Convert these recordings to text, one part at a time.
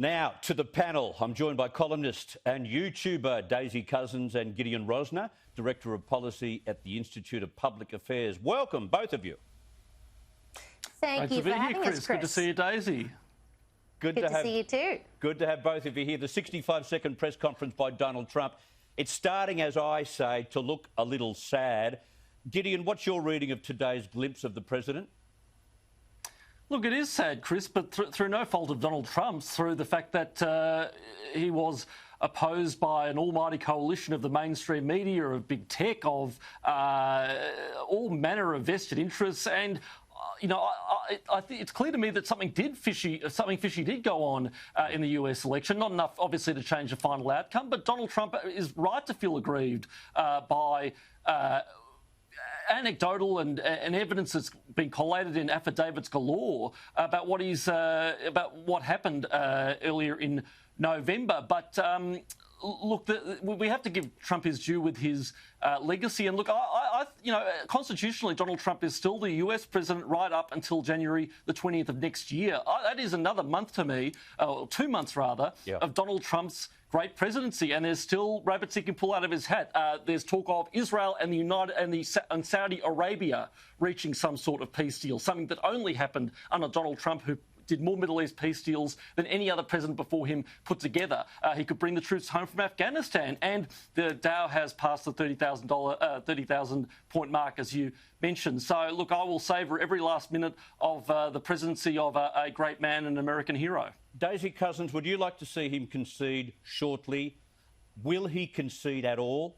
Now, to the panel. I'm joined by columnist and YouTuber Daisy Cousins and Gideon Rozner, Director of Policy at the Institute of Public Affairs. Welcome, both of you. Thank you for having us, Chris. Good to see you, Daisy. Good to see you too. Good to have both of you here. The 65-second press conference by Donald Trump. It's starting, as I say, to look a little sad. Gideon, what's your reading of today's glimpse of the president? Look, it is sad, Chris, but through no fault of Donald Trump's, through the fact that he was opposed by an almighty coalition of the mainstream media, of big tech, of all manner of vested interests. And I think it's clear to me that something fishy did go on in the US election. Not enough, obviously, to change the final outcome. But Donald Trump is right to feel aggrieved by anecdotal and evidence that's been collated in affidavits galore about what happened earlier in November. But look, we have to give Trump his due with his legacy. And look, constitutionally, Donald Trump is still the US president right up until January the 20th of next year. That is another month to me, or 2 months rather, of Donald Trump's great presidency, and there's still rabbits he can pull out of his hat. There's talk of Israel and Saudi Arabia reaching some sort of peace deal, something that only happened under Donald Trump, who did more Middle East peace deals than any other president before him put together. He could bring the troops home from Afghanistan, and the Dow has passed the 30,000 point mark, as you mentioned. So, look, I will savour every last minute of the presidency of a great man and American hero. Daisy Cousins, would you like to see him concede shortly? Will he concede at all?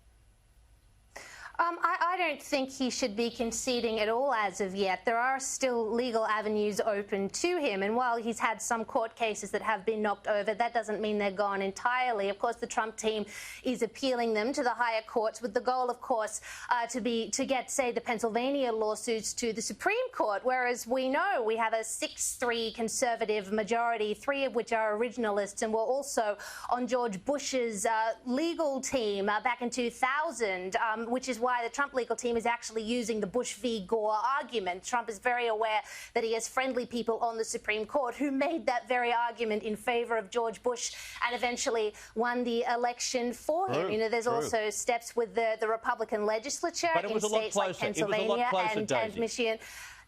I don't think he should be conceding at all as of yet. There are still legal avenues open to him, and while he's had some court cases that have been knocked over, that doesn't mean they're gone entirely. Of course, the Trump team is appealing them to the higher courts, with the goal, of course, to get, say, the Pennsylvania lawsuits to the Supreme Court, whereas we know we have a 6-3 conservative majority, 3 of which are originalists, and were also on George Bush's legal team back in 2000, which is why the Trump legal team is actually using the Bush v. Gore argument. Trump is very aware that he has friendly people on the Supreme Court who made that very argument in favour of George Bush and eventually won the election for him. You know, there's also steps with the Republican legislature in states like Pennsylvania and Michigan.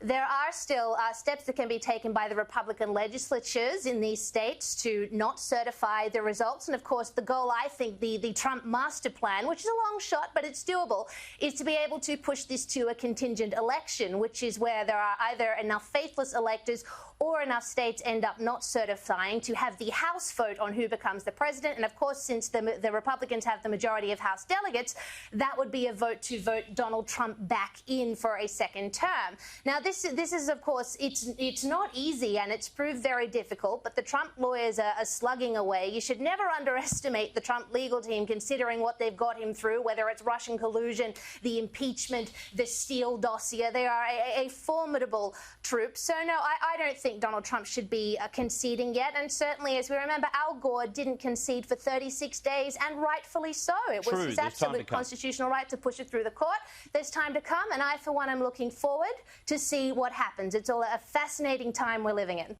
There are still steps that can be taken by the Republican legislatures in these states to not certify the results. And, of course, the goal, I think, the Trump master plan, which is a long shot, but it's doable, is to be able to push this to a contingent election, which is where there are either enough faithless electors or enough states end up not certifying to have the House vote on who becomes the president. And, of course, since the Republicans have the majority of House delegates, that would be a vote to vote Donald Trump back in for a second term. Now, this is, of course, it's not easy, and it's proved very difficult, but the Trump lawyers are slugging away. You should never underestimate the Trump legal team, considering what they've got him through, whether it's Russian collusion, the impeachment, the Steele dossier. They are a formidable troop. So, no, I don't think Donald Trump should be conceding yet. And certainly, as we remember, Al Gore didn't concede for 36 days, and rightfully so. It was his absolute constitutional right to push it through the court. There's time to come, and I, for one, am looking forward to see what happens. It's all a fascinating time we're living in.